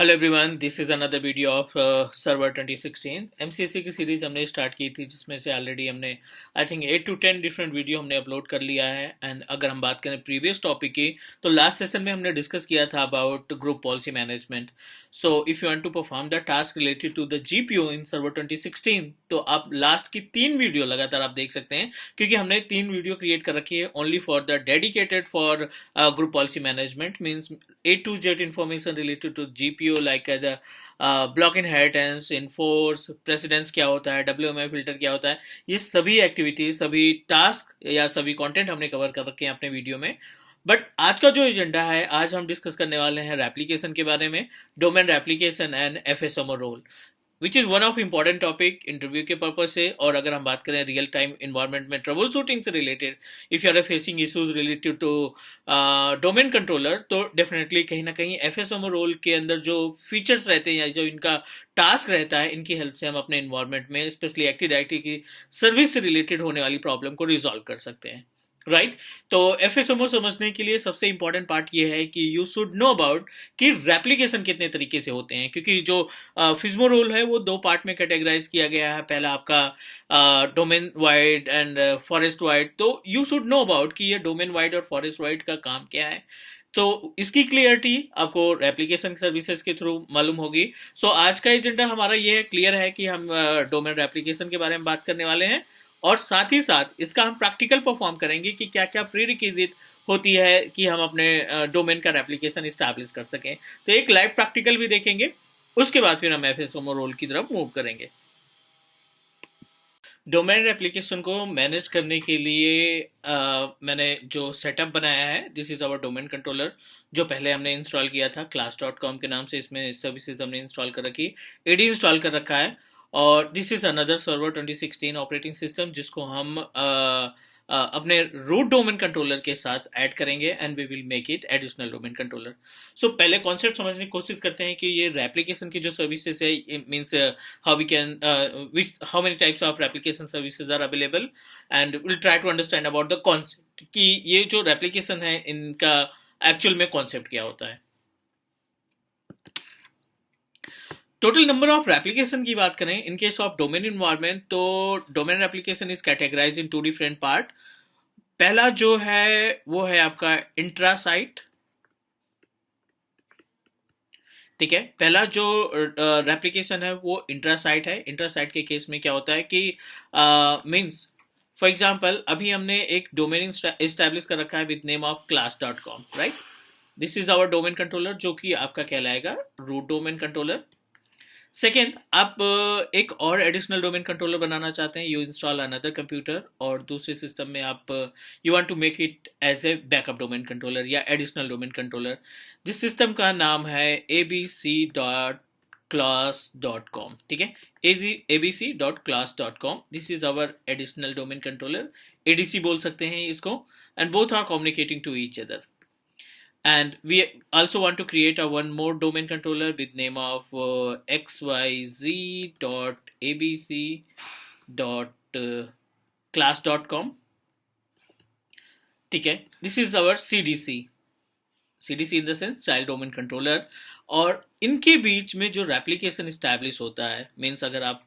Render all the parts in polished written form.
Hello everyone, this is another video of server 2016 एमसीएससी की series हमने start की थी, जिसमें से ऑलरेडी हमने I think 8 to 10 different video हमने अपलोड कर लिया है। एंड अगर हम बात करें प्रीवियस टॉपिक की, तो लास्ट सेशन में हमने डिस्कस किया था about group policy management. So if you want to perform the task related to the GPO in server 2016, तो आप लास्ट की 3 वीडियो लगातार आप देख सकते हैं, क्योंकि हमने 3 वीडियो क्रिएट कर रखी है only for the dedicated for group policy management, means A to Z information related to GPO, like the block inheritance, enforce, precedence क्या होता है, WMI फिल्टर क्या होता है, ये सभी एक्टिविटीज, सभी टास्क या सभी कंटेंट हमने कवर कर रखे हैं अपने वीडियो में। बट आज का जो एजेंडा है, आज हम डिस्कस करने वाले हैं रेप्लिकेशन के बारे में, domain replication and FSMO role, which is one of important topic interview के पर्पज से। और अगर हम बात करें रियल टाइम इन्वायरमेंट में ट्रबल शूटिंग से related, if you are facing issues related to domain controller, तो डेफिनेटली कहीं ना कहीं एफएसएमओ रोल के अंदर जो फीचर्स रहते हैं या जो इनका टास्क रहता है, इनकी हेल्प से हम अपने इन्वायरमेंट में स्पेशली एक्टिव डायरेक्टरी की सर्विस से रिलेटेड होने वाली प्रॉब्लम को रिजॉल्व कर सकते हैं। राइट तो एफएसएमओ समझने के लिए सबसे इंपॉर्टेंट पार्ट ये है कि यू शुड नो अबाउट कि रेप्लिकेशन कितने तरीके से होते हैं, क्योंकि जो फिज्मो रोल है वो 2 पार्ट में कैटेगराइज किया गया है। पहला आपका domain wide and forest wide. तो यू शुड नो अबाउट कि ये डोमेन वाइड और फॉरेस्ट वाइड का काम क्या है, तो इसकी क्लियरिटी आपको रेप्लिकेशन सर्विसेज के थ्रू मालूम होगी। सो आज का एजेंडा हमारा ये है, क्लियर है कि हम डोमेन रेप्लिकेशन के बारे में बात करने वाले हैं, और साथ ही साथ इसका हम प्रैक्टिकल परफॉर्म करेंगे कि क्या क्या प्री रिक्विजिट होती है कि हम अपने डोमेन का रेप्लिकेशन इस्टेब्लिश कर सकें। तो एक लाइव प्रैक्टिकल भी देखेंगे, उसके बाद फिर हम एफएसएमओ रोल की तरफ मूव करेंगे। डोमेन रेप्लिकेशन को मैनेज करने के लिए मैंने जो सेटअप बनाया है, this is our domain controller, जो पहले हमने इंस्टॉल किया था class.com के नाम से। इसमें सर्विसेज हमने इंस्टॉल कर रखी, एडी इंस्टॉल कर रखा है। और this is another server 2016 operating system, जिसको हम अपने रूट डोमेन कंट्रोलर के साथ ऐड करेंगे and we will make it additional domain controller. So पहले कॉन्सेप्ट समझने की कोशिश करते हैं कि ये रेप्लिकेशन की जो सर्विसेज है, means how we can how many types of replication services are available, and we'll try to understand about the concept कि ये जो replication है इनका एक्चुअल में कॉन्सेप्ट क्या होता है। टोटल नंबर ऑफ रेप्लिकेशन की बात करें in case of domain environment, तो domain replication is categorize in 2 different part. पहला जो है वो है आपका इंट्रा साइट। ठीक है, पहला जो रेप्लिकेशन है वो इंट्रा साइट है। इंट्रा साइट के केस में क्या होता है कि मीन्स फॉर एग्जाम्पल अभी हमने एक डोमेन इस्टेब्लिश कर रखा है with name of class.com, right. This is our domain controller, जो कि आपका कहलाएगा रूट डोमेन कंट्रोलर। सेकेंड, आप एक और एडिशनल डोमेन कंट्रोलर बनाना चाहते हैं, यू इंस्टॉल अनदर कंप्यूटर, और दूसरे सिस्टम में आप you want to make it as a backup domain controller या एडिशनल डोमेन कंट्रोलर, जिस सिस्टम का नाम है abc.class.com। ठीक है, abc.class.com, this is our additional domain controller, ADC बोल सकते हैं इसको, and both are communicating to each other. And we also want to create a one more domain controller with name of xyz.abc.class.com। ठीक है, this is our CDC, CDC in the sense child domain controller. और इनके बीच में जो replication establish होता है, means अगर आप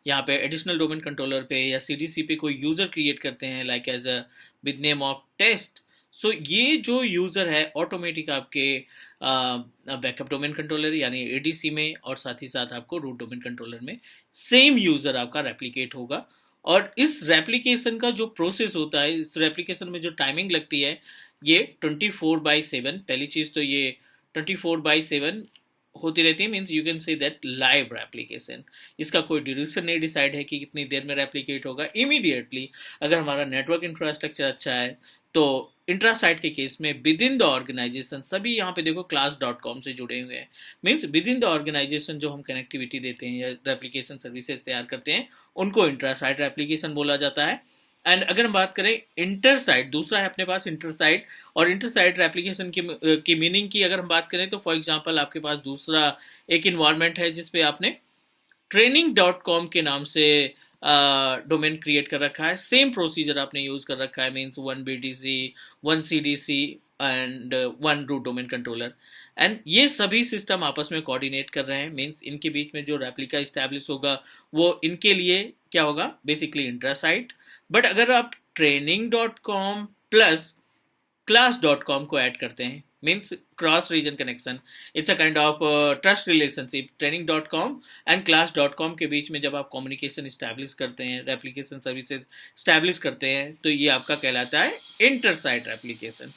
यहाँ पे एडिशनल डोमेन कंट्रोलर पे या CDC पे कोई यूज़र क्रिएट करते हैं like as a with name of test, so ये जो यूज़र है ऑटोमेटिक आपके बैकअप डोमेन कंट्रोलर यानी एडीसी में, और साथ ही साथ आपको रूट डोमेन कंट्रोलर में सेम यूज़र आपका रेप्लिकेट होगा। और इस रेप्लिकेशन का जो प्रोसेस होता है, इस रेप्लिकेशन में जो टाइमिंग लगती है, ये 24/7। पहली चीज़ तो ये 24/7 होती रहती है, means you can say that live replication. इसका कोई ड्यूरेशन नहीं डिसाइड है कि कितनी देर में रेप्लिकेट होगा। इमीडिएटली अगर हमारा नेटवर्क इंफ्रास्ट्रक्चर अच्छा है, तो इंट्रा साइट के केस में विद इन द ऑर्गेनाइजेशन, सभी यहाँ पे देखो class.com से जुड़े हुए हैं, means within the organisation जो हम कनेक्टिविटी देते हैं या रेप्लिकेशन सर्विसेज तैयार करते हैं, उनको इंट्रा साइट रेप्लिकेशन बोला जाता है। एंड अगर हम बात करें इंटर साइट, दूसरा है अपने पास इंटर साइट। और इंटर साइट रेप्लिकेशन की मीनिंग की अगर हम बात करें, तो फॉर एग्जाम्पल आपके पास दूसरा एक इन्वायरमेंट है जिसपे आपने training.com के नाम से डोमेन क्रिएट कर रखा है, सेम प्रोसीजर आपने यूज कर रखा है, means 1 BDC 1 CDC and 1 root domain controller. And ये सभी सिस्टम आपस में कोऑर्डिनेट कर रहे हैं, मीन्स इनके बीच में जो रेप्लिका इस्टेब्लिश होगा वो इनके लिए क्या होगा, बेसिकली इंट्रासाइट। बट अगर आप training dot com plus class dot com को ऐड करते हैं, means cross region connection, it's a kind of trust relationship, training dot com and class dot com के बीच में जब आप कम्युनिकेशन इस्टेब्लिश करते हैं, रेप्लिकेशन सर्विसेज इस्टेब्लिश करते हैं, तो ये आपका कहलाता है इंटर साइट रेप्लिकेशन।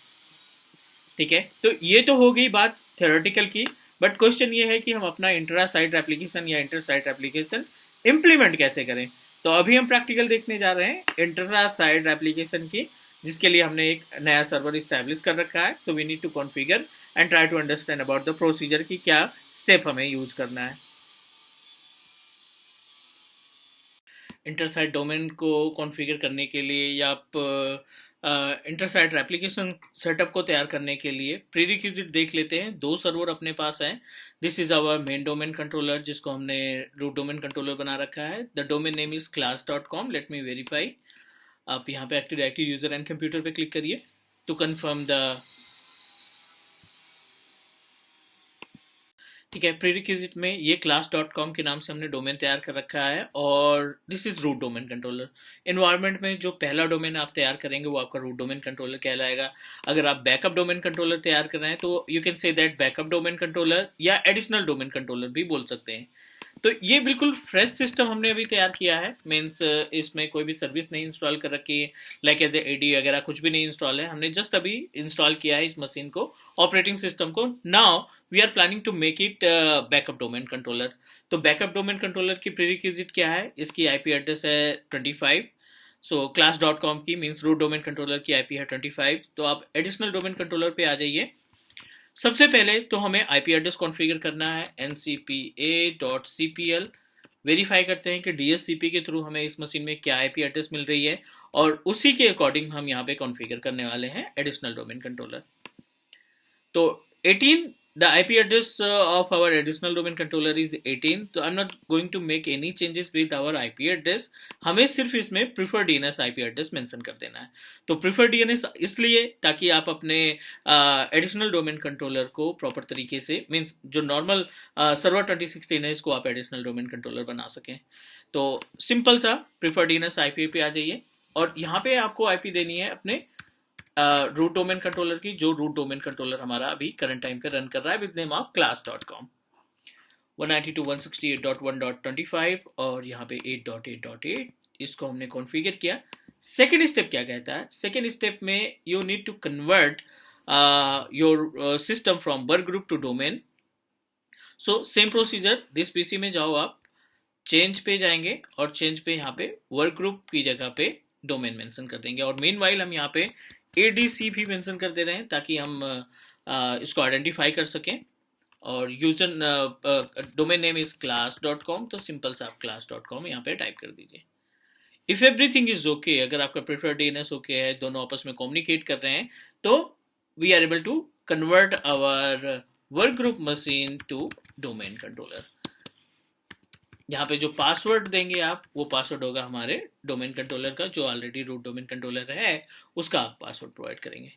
ठीक है, तो ये तो हो गई बात थ्योरेटिकल की, बट क्वेश्चन ये है कि हम अपना इंट्रा साइट एप्लीकेशन या इंटर साइट एप्लीकेशन इम्प्लीमेंट कैसे करें। तो अभी हम प्रैक्टिकल देखने जा रहे हैं इंट्रा साइट एप्लीकेशन की, जिसके लिए हमने एक नया सर्वर इस्टेब्लिश कर रखा है। So we need to configure and try to understand about the procedure की क्या स्टेप हमें यूज करना है। इंटर साइट डोमेन को कॉन्फ़िगर करने के लिए या आप इंटर साइट एप्लीकेशन सेटअप को तैयार करने के लिए प्रीरिक्विजिट देख लेते हैं। दो सर्वर अपने पास हैं। This is our main domain controller, जिसको हमने रूट डोमेन कंट्रोलर बना रखा है। The domain name is class.com। Let me verify. आप यहाँ पे active directory user and computer पे क्लिक करिए टू कंफर्म द, ठीक है, प्रीरिक्विजिट में ये class.com के नाम से हमने डोमेन तैयार कर रखा है और this is root domain controller. Environment में जो पहला डोमेन आप तैयार करेंगे वो आपका रूट डोमेन कंट्रोलर कहलाएगा। अगर आप बैकअप डोमेन कंट्रोलर तैयार कर रहे हैं तो you can say that backup domain controller या एडिशनल डोमेन कंट्रोलर भी बोल सकते हैं। तो ये बिल्कुल फ्रेश सिस्टम हमने अभी तैयार किया है, मीन्स इसमें कोई भी सर्विस नहीं इंस्टॉल कर रखी है, लाइक एज एडी वगैरह कुछ भी नहीं इंस्टॉल है। हमने जस्ट अभी इंस्टॉल किया है इस मशीन को, ऑपरेटिंग सिस्टम को। Now we are planning to make it backup domain controller. तो बैकअप डोमेन कंट्रोलर की प्रीरिक्विजिट क्या है, इसकी आईपी एड्रेस है 25। सो class.com की मीन्स रूट डोमेन कंट्रोलर की आईपी है 25। तो आप एडिशनल डोमेन कंट्रोलर पे आ जाइए। सबसे पहले तो हमें आईपी एड्रेस कॉन्फ़िगर करना है ncpa.cpl। वेरीफाई करते हैं कि DHCP के थ्रू हमें इस मशीन में क्या आईपी एड्रेस मिल रही है और उसी के अकॉर्डिंग हम यहाँ पे कॉन्फ़िगर करने वाले हैं एडिशनल डोमेन कंट्रोलर। तो 18, the IP address of our additional domain controller is 18. तो I'm not going to make any changes with our IP address। हमें सिर्फ इसमें preferred DNS IP address mention कर देना है। तो preferred DNS इसलिए ताकि आप अपने additional domain controller को proper तरीके से, मीन्स जो normal server 2016 है, इसको आप additional domain controller बना सकें। तो सिंपल सा preferred DNS IP पे आ जाइए और यहाँ पे आपको IP देनी है अपने रूट डोमेन कंट्रोलर की, जो रूट डोमेन कंट्रोलर हमारा अभी करंट टाइम पे रन कर रहा है विद नेम ऑफ class.com। 192.168.1.25 और यहाँ पे 8.8.8 इसको हमने कॉन्फ़िगर किया। सेकेंड स्टेप क्या कहता है, सेकेंड स्टेप में you need to convert your system from work group to domain. So same procedure, this PC में जाओ आप, चेंज पे जाएंगे और चेंज पे यहाँ पे वर्क ग्रुप की जगह पे डोमेन मेंशन कर देंगे और मीनवाइल हम यहाँ पे ADC भी मेंशन कर दे रहे हैं ताकि हम इसको आइडेंटिफाई कर सकें। और user domain name is class.com। तो सिंपल सा आप class.com यहाँ पे टाइप कर दीजिए। इफ एवरीथिंग इज ओके, अगर आपका प्रेफर्ड DNS ओके है, दोनों आपस में कम्युनिकेट कर रहे हैं, तो we are able to convert our work group machine to domain controller. यहाँ पे जो पासवर्ड देंगे आप, वो पासवर्ड होगा हमारे डोमेन कंट्रोलर का, जो ऑलरेडी रूट डोमेन कंट्रोलर है उसका आप पासवर्ड प्रोवाइड करेंगे।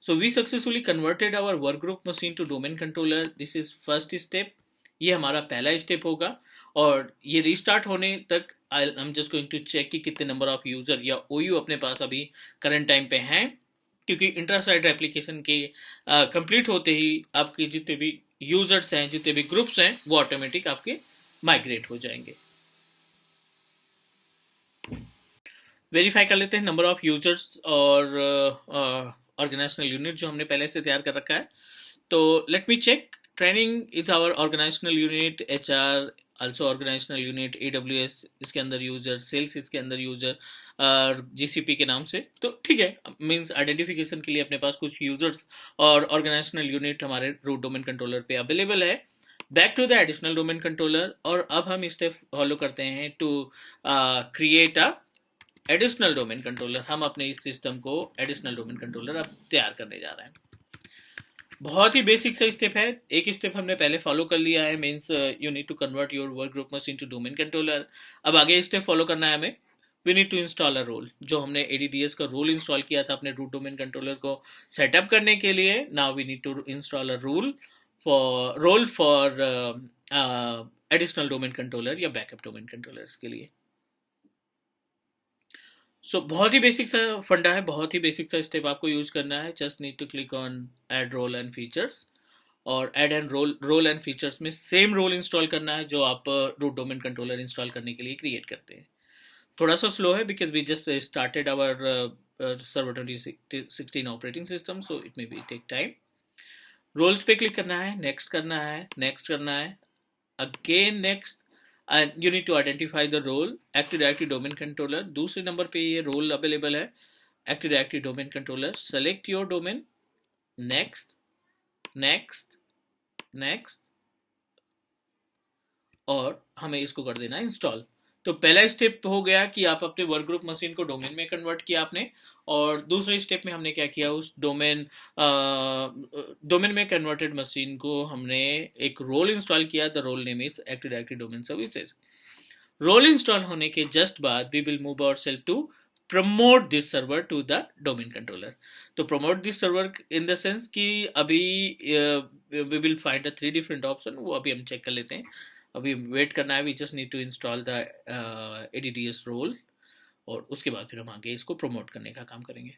So we successfully converted our work group machine to domain controller. This is first step, ये हमारा पहला स्टेप होगा और ये रीस्टार्ट होने तक I am just going to check कि कितने नंबर ऑफ यूजर या OU अपने पास अभी करंट टाइम पे हैं, क्योंकि इंट्रासाइट एप्लीकेशन के कंप्लीट होते ही आपके जितने भी यूजर्स हैं, जितने भी ग्रुप्स हैं, वो ऑटोमेटिक आपके माइग्रेट हो जाएंगे। वेरीफाई कर लेते हैं नंबर ऑफ यूजर्स और ऑर्गेनाइजेशनल यूनिट जो हमने पहले से तैयार कर रखा है। तो let me check, training is our organisational unit, HR also organisational unit, AWS इसके अंदर यूजर, सेल्स इसके अंदर यूजर, GCP के नाम से। तो ठीक है, मींस आइडेंटिफिकेशन के लिए अपने पास कुछ यूजर्स और ऑर्गेनाइजेशनल यूनिट हमारे रूट डोमेन कंट्रोलर पे अवेलेबल है। Back to the additional domain controller, और अब हम स्टेप फॉलो करते हैं to create a additional domain controller. हम अपने इस सिस्टम को एडिशनल डोमेन कंट्रोलर अब तैयार करने जा रहे हैं। बहुत ही बेसिक सा स्टेप है, एक स्टेप हमने पहले फॉलो कर लिया है, means you need to convert your work group machine to domain controller. अब आगे स्टेप फॉलो करना है हमें, we need to install a role. जो हमने ADDS का रोल इंस्टॉल किया था अपने रूट डोमेन कंट्रोलर को सेटअप करने के लिए, now we need to install a rule for additional domain controller या बैकअप डोमेन कंट्रोलर्स के लिए। सो बहुत ही बेसिक सा फंडा है, बहुत ही बेसिक सा स्टेप आपको यूज करना है। Just need to click on add role and features, और add and role and features में सेम रोल इंस्टॉल करना है जो आप रूट डोमेन कंट्रोलर इंस्टॉल करने के लिए क्रिएट करते हैं। थोड़ा सा स्लो है because we just started our server 2016 operating system, so it may be take time. Roles पे क्लिक करना है, नेक्स्ट करना है, नेक्स्ट करना है, again next, and you need to identify the role. Active directory domain controller, दूसरे number पे ये रोल अवेलेबल है, active directory domain controller. Select your domain, next next next, और हमें इसको कर देना इंस्टॉल। तो पहला स्टेप हो गया कि आप अपने वर्क ग्रुप मशीन को डोमेन में कन्वर्ट किया आपने, और दूसरे स्टेप में हमने क्या किया, उस डोमेन में कन्वर्टेड मशीन को हमने एक रोल इंस्टॉल किया। The role name is active directory domain services. Role install होने के जस्ट बाद we will move our self to promote this server to the domain controller. तो promote this server in the sense कि अभी we will find the 3 different option, वो अभी हम check कर लेते हैं। अभी वेट करना है, we just need to install the ADDS role, और उसके बाद फिर हम आगे इसको प्रमोट करने का काम करेंगे।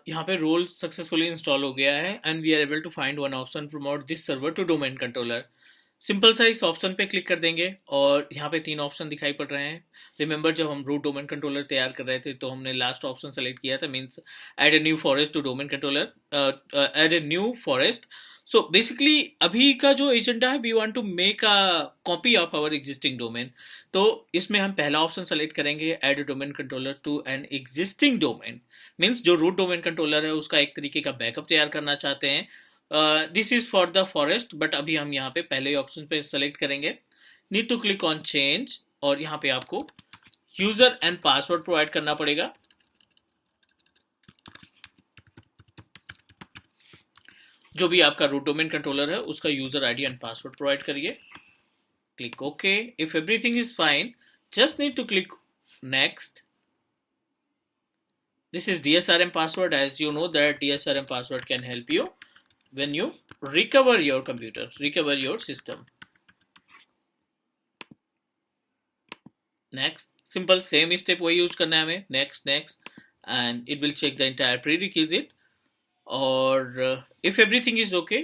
यहाँ पे रोल सक्सेसफुली इंस्टॉल हो गया है, and we are able to find one option, promote this server to domain controller. Simple सा इस ऑप्शन पे क्लिक कर देंगे, और यहाँ पे 3 ऑप्शन दिखाई पड़ रहे हैं। रिमेंबर जब हम रूट डोमेन कंट्रोलर तैयार कर रहे थे तो हमने लास्ट ऑप्शन सेलेक्ट किया था, means add a new forest to domain controller, add a new forest. So basically अभी का जो एजेंडा है, we want to make a copy of our existing domain. तो इसमें हम पहला ऑप्शन सेलेक्ट करेंगे, add a domain controller to an existing domain, means जो रूट डोमेन कंट्रोलर है उसका एक तरीके का बैकअप तैयार करना चाहते हैं। This is for the forest, but अभी हम यहाँ पे पहले ऑप्शन पे सेलेक्ट करेंगे। Need to click on change, और यहाँ पे आपको यूजर एंड पासवर्ड प्रोवाइड करना पड़ेगा। जो भी आपका रूट डोमेन कंट्रोलर है उसका user ID and password provide करिए। Click okay. If everything is fine, just need to click next. This is DSRM password. As you know that DSRM password can help you when you recover your computer, recover your system. Next, simple same step वही use करना है हमें, next next, and it will check the entire prerequisite, और if everything is okay,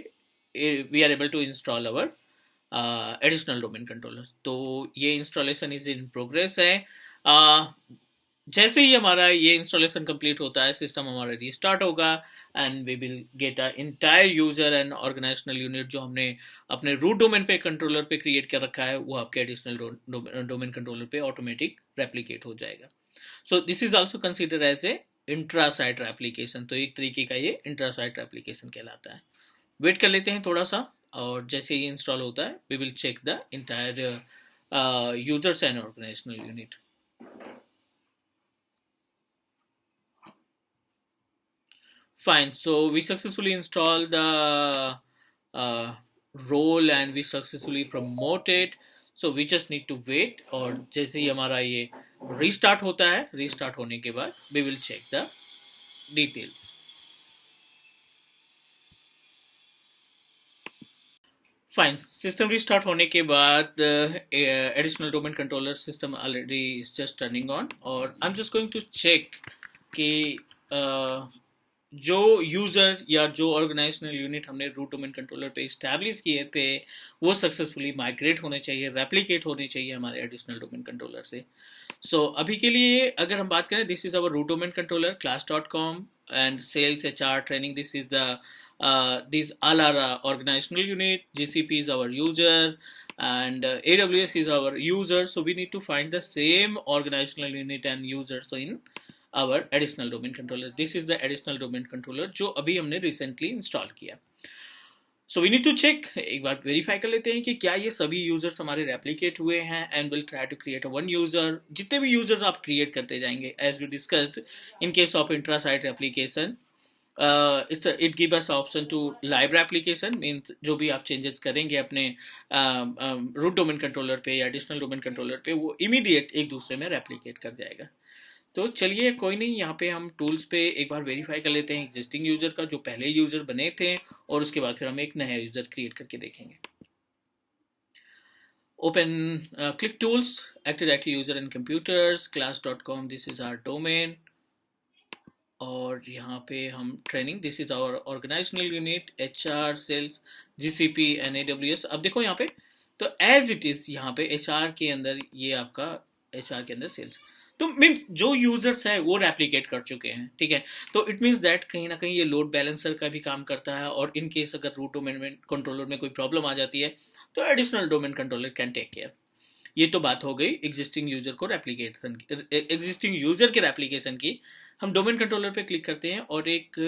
we are able to install our additional domain controller. तो ये installation is in progress है। जैसे ही हमारा ये इंस्टॉलेशन कंप्लीट होता है, सिस्टम हमारा रीस्टार्ट होगा, and we will get a entire user and organisational unit जो हमने अपने रूट डोमेन पे कंट्रोलर पे क्रिएट कर रखा है, वो आपके एडिशनल डोमेन कंट्रोलर पे ऑटोमेटिक रेप्लिकेट हो जाएगा। So this is also consider as a intra site application. तो एक तरीके का ये इंट्रा साइट एप्लीकेशन कहलाता है। वेट कर लेते हैं थोड़ा सा, और जैसे ही इंस्टॉल होता है we will check the entire users and organisational unit. Fine, so we successfully installed the role and we successfully promoted. So we just need to wait, और जैसे ही हमारा ये restart होता है, restart होने के बाद we will check the details. Fine, system restart होने के बाद additional domain controller system already is just turning on, और I'm just going to check कि जो यूजर या जो ऑर्गेनाइजेशनल यूनिट हमने रूट डोमेन कंट्रोलर पे इस्टेब्लिश किए थे वो सक्सेसफुली माइग्रेट होने चाहिए, रेप्लिकेट होने चाहिए हमारे एडिशनल डोमेन कंट्रोलर से। सो अभी के लिए अगर हम बात करें, this is our root domain controller class.com and sales, HR, training. This is the these all are organizational unit. GCP is our user, and AWS is our user. So we need to find the same organizational unit and user. So in our additional domain controller, this is the additional domain controller जो अभी हमने recently install किया। So we need to check, एक बार verify कर लेते हैं कि क्या ये सभी यूजर्स हमारे रेप्लिकेट हुए हैं, and will try to create a one user. जितने भी यूजर्स आप क्रिएट करते जाएंगे, as we discussed in case of intra site application, it give us option to live application, means जो भी आप चेंजेस करेंगे अपने रूट डोमेन कंट्रोलर पे या एडिशनल डोमेन कंट्रोलर पे, वो इमीडिएट एक दूसरे में रेप्लिकेट कर जाएगा। तो चलिए कोई नहीं, यहाँ पे हम टूल्स पे एक बार वेरीफाई कर लेते हैं एग्जिस्टिंग यूजर का, जो पहले यूजर बने थे, और उसके बाद फिर हम एक नया यूजर क्रिएट करके देखेंगे। Open click tools, active directory user and computers, class.com, this is our domain. और यहाँ पे हम training, this is our organisational unit, HR, sales, GCP and AWS। अब देखो यहाँ पे तो एज इट इज यहाँ पे HR के अंदर ये आपका, HR के अंदर सेल्स, तो मीन जो यूजर्स है वो रेप्लिकेट कर चुके हैं, ठीक है। तो इट मीन्स दैट कहीं ना कहीं ये लोड बैलेंसर का भी काम करता है, और इन केस अगर रूट डोमेन कंट्रोलर में कोई प्रॉब्लम आ जाती है तो additional domain controller can take care. ये तो बात हो गई एग्जिस्टिंग यूजर को रेप्लिकेशन, एग्जिस्टिंग यूजर के रेप्लिकेशन की। हम डोमेन कंट्रोलर पे क्लिक करते हैं और एक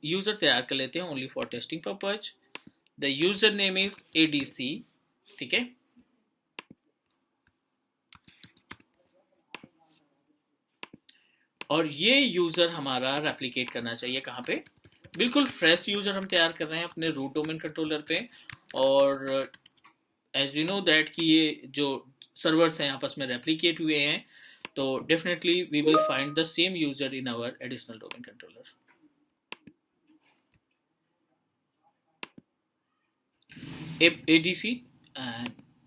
यूजर तैयार कर लेते हैं only for testing purpose. The user name is ADC, ठीक है। और ये यूजर हमारा रेप्लिकेट करना चाहिए कहाँ पे, बिल्कुल फ्रेश यूजर हम तैयार कर रहे हैं अपने रूट डोमेन कंट्रोलर पे। और एज यू नो दैट कि ये जो सर्वर्स हैं आपस में रेप्लिकेट हुए हैं, तो definitely we will find the same user in our additional domain controller.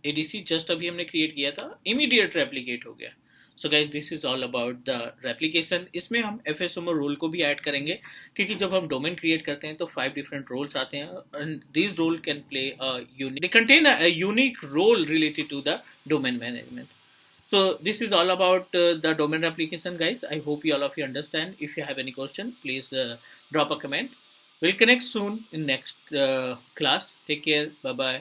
ADC just अभी हमने क्रिएट किया था, इमीडिएट रेप्लिकेट हो गया। So guys this is all about the replication. इसमें हम FSMO रोल को भी ऐड करेंगे, क्योंकि जब हम डोमेन क्रिएट करते हैं तो 5 डिफरेंट रोल्स आते हैं, and this role can play they contain a unique role related to the domain management. So this is all about the domain application, guys. I hope you all of you understand. If you have any question, please drop a comment. We'll connect soon in next class. Take care. Bye bye.